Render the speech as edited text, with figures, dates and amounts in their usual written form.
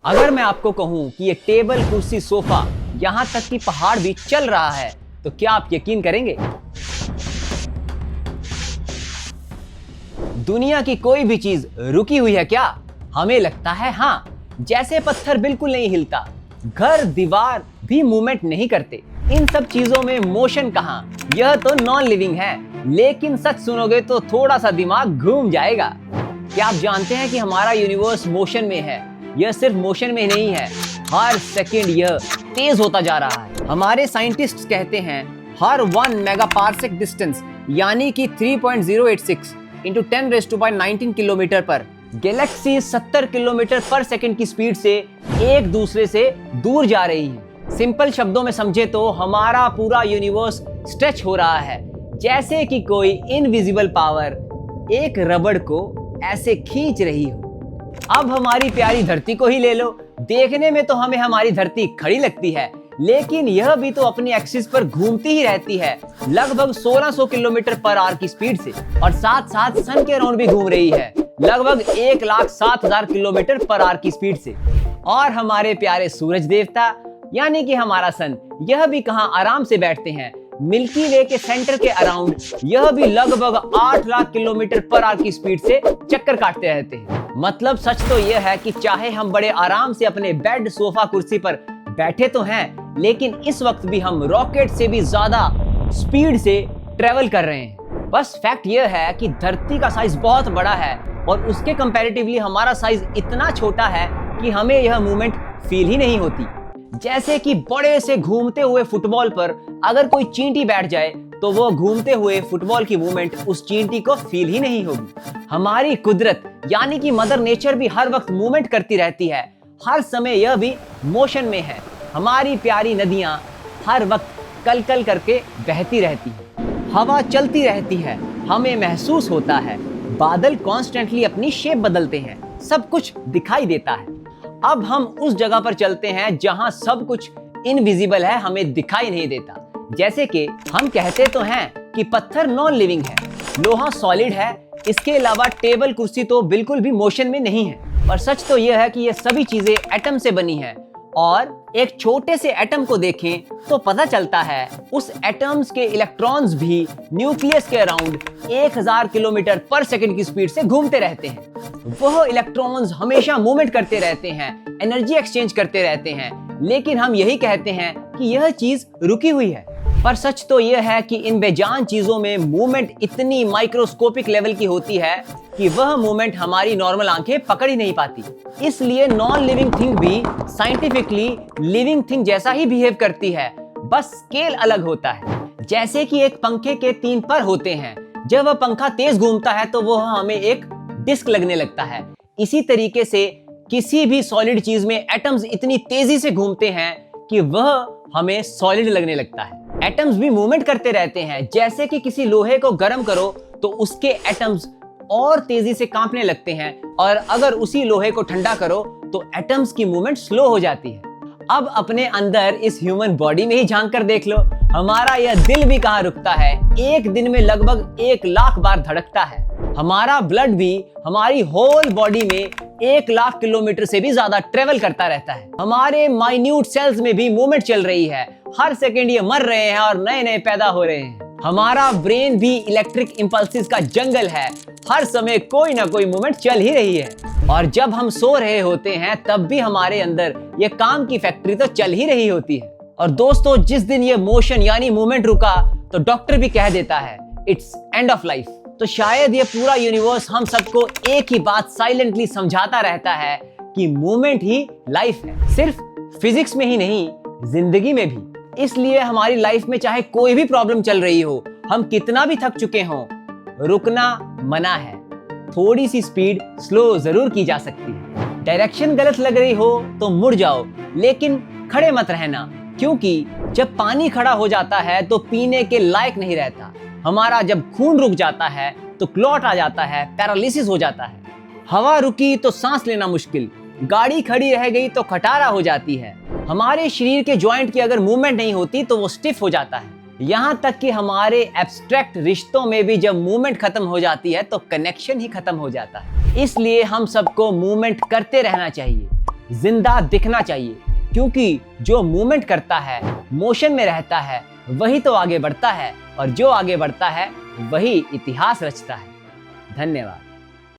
अगर मैं आपको कहूं कि ये टेबल कुर्सी सोफा यहां तक कि पहाड़ भी चल रहा है तो क्या आप यकीन करेंगे? दुनिया की कोई भी चीज रुकी हुई है क्या? हमें लगता है हाँ, जैसे पत्थर बिल्कुल नहीं हिलता, घर दीवार भी मूवमेंट नहीं करते। इन सब चीजों में मोशन कहां? यह तो नॉन लिविंग है। लेकिन सच सुनोगे तो थोड़ा सा दिमाग घूम जाएगा। क्या आप जानते हैं कि हमारा यूनिवर्स मोशन में है? यह सिर्फ मोशन में नहीं है, हर सेकंड यह तेज होता जा रहा है। हमारे साइंटिस्ट्स कहते हैं हर 1 मेगापार्सेक डिस्टेंस यानी कि 3.086 इंटू 10⁻19 किलोमीटर पर गैलेक्सी 70 किलोमीटर पर सेकंड की स्पीड से एक दूसरे से दूर जा रही है। सिंपल शब्दों में समझे तो हमारा पूरा यूनिवर्स स्ट्रेच हो रहा है, जैसे कि कोई इनविजिबल पावर एक रबड़ को ऐसे खींच रही हो। अब हमारी प्यारी धरती को ही ले लो। देखने में तो हमें हमारी धरती खड़ी लगती है, लेकिन यह भी तो अपनी एक्सिस पर घूमती ही रहती है, लगभग 1600 किलोमीटर पर आवर की स्पीड से, और साथ साथ सन के अराउंड भी घूम रही है, लगभग 1,07,000 किलोमीटर पर आवर की स्पीड से। और हमारे प्यारे सूरज देवता यानी कि हमारा सन, यह भी कहां आराम से बैठते हैं, मिल्की वे के सेंटर के अराउंड यह भी लगभग 8 लाख किलोमीटर पर आवर की स्पीड से चक्कर काटते रहते हैं। मतलब सच तो यह है कि चाहे हम बड़े आराम से अपने बेड सोफा कुर्सी पर बैठे तो हैं, लेकिन इस वक्त भी हम रॉकेट से भी ज्यादा स्पीड से ट्रेवल कर रहे हैं। बस फैक्ट यह है कि धरती का साइज बहुत बड़ा है और उसके कंपैरेटिवली हमारा साइज इतना छोटा है कि हमें यह मूवमेंट फील ही नहीं होती। जैसे कि बड़े से घूमते हुए फुटबॉल पर अगर कोई चींटी बैठ जाए तो वो घूमते हुए फुटबॉल की मूवमेंट उस चींटी को फील ही नहीं होगी। हमारी कुदरत यानी कि मदर नेचर भी हर वक्त मूवमेंट करती रहती है, हर समय यह भी मोशन में है। हमारी प्यारी नदियां हर वक्त कल कल करके बहती रहती है, हवा चलती रहती है, हमें महसूस होता है, बादल कॉन्स्टेंटली अपनी शेप बदलते हैं, सब कुछ दिखाई देता है। अब हम उस जगह पर चलते हैं जहां सब कुछ इनविजिबल है, हमें दिखाई नहीं देता। जैसे कि हम कहते तो हैं कि पत्थर नॉन लिविंग है, लोहा सॉलिड है, इसके अलावा टेबल कुर्सी तो बिल्कुल भी मोशन में नहीं है। और सच तो यह है कि ये सभी चीजें एटम से बनी है, और एक छोटे से एटम को देखें तो पता चलता है उस एटम्स के इलेक्ट्रॉन्स भी न्यूक्लियस के अराउंड 1000 किलोमीटर पर सेकंड की स्पीड से घूमते रहते हैं। वह इलेक्ट्रॉन्स हमेशा मूवमेंट करते रहते हैं, एनर्जी एक्सचेंज करते रहते हैं, लेकिन हम यही कहते हैं कि यह चीज रुकी हुई है। पर सच तो यह है कि इन बेजान चीजों में मूवमेंट इतनी माइक्रोस्कोपिक लेवल की होती है कि वह मूवमेंट हमारी नॉर्मल आंखें पकड़ ही नहीं पाती। इसलिए नॉन लिविंग थिंग भी साइंटिफिकली लिविंग थिंग जैसा ही बिहेव करती है, बस स्केल अलग होता है। जैसे कि एक पंखे के 3 पर होते हैं, जब वह पंखा तेज घूमता है तो वह हमें एक डिस्क लगने लगता है। इसी तरीके से किसी भी सॉलिड चीज में एटम्स इतनी तेजी से घूमते हैं कि वह हमें सॉलिड लगने लगता है। एटम्स भी मूवमेंट करते रहते हैं, जैसे कि किसी लोहे को गर्म करो तो उसके एटम्स और तेजी से कांपने लगते हैं, और अगर उसी लोहे को ठंडा करो तो एटम्स की मूवमेंट स्लो हो जाती है। अब अपने अंदर इस ह्यूमन बॉडी में ही झांक कर देख लो, हमारा यह दिल भी कहां रुकता है, एक दिन में लगभग 1 लाख बार धड़कता है। हमारा ब्लड भी हमारी होल बॉडी में 1 लाख किलोमीटर से भी ज्यादा ट्रेवल करता रहता है। हमारे माइन्यूट सेल्स में भी मूवमेंट चल रही है, हर सेकंड ये मर रहे हैं और नए नए पैदा हो रहे हैं। हमारा ब्रेन भी इलेक्ट्रिक इंपल्सेस का जंगल है, हर समय कोई ना कोई मूवमेंट चल ही रही है। और जब हम सो रहे होते हैं तब भी हमारे अंदर ये काम की फैक्ट्री तो चल ही रही होती है। और दोस्तों, जिस दिन ये मोशन यानी मूवमेंट रुका तो डॉक्टर भी कह देता है इट्स एंड ऑफ लाइफ। तो शायद ये पूरा यूनिवर्स हम सबको एक ही बात साइलेंटली समझाता रहता है कि मूवमेंट ही लाइफ है, सिर्फ फिजिक्स में ही नहीं, जिंदगी में भी। इसलिए हमारी लाइफ में चाहे कोई भी प्रॉब्लम चल रही हो, हम कितना भी थक चुके हों, रुकना मना है। थोड़ी सी स्पीड स्लो जरूर की जा सकती है। डायरेक्शन गलत लग रही हो तो मुड़ जाओ, लेकिन खड़े मत रहना, क्योंकि जब पानी खड़ा हो जाता है तो पीने के लायक नहीं रहता। हमारा जब खून रुक जाता है तो क्लॉट आ जाता है, पैरालिसिस हो जाता है। हवा रुकी तो सांस लेना मुश्किल, गाड़ी खड़ी रह गई तो खटारा हो जाती है। हमारे शरीर के जॉइंट की अगर मूवमेंट नहीं होती तो वो स्टिफ हो जाता है। यहाँ तक कि हमारे एब्स्ट्रैक्ट रिश्तों में भी जब मूवमेंट खत्म हो जाती है तो कनेक्शन ही खत्म हो जाता है। इसलिए हम सबको मूवमेंट करते रहना चाहिए। जिंदा दिखना चाहिए, क्योंकि जो मूवमेंट करता है, मोशन में रहता है, वही तो आगे बढ़ता है, और जो आगे बढ़ता है वही इतिहास रचता है। धन्यवाद।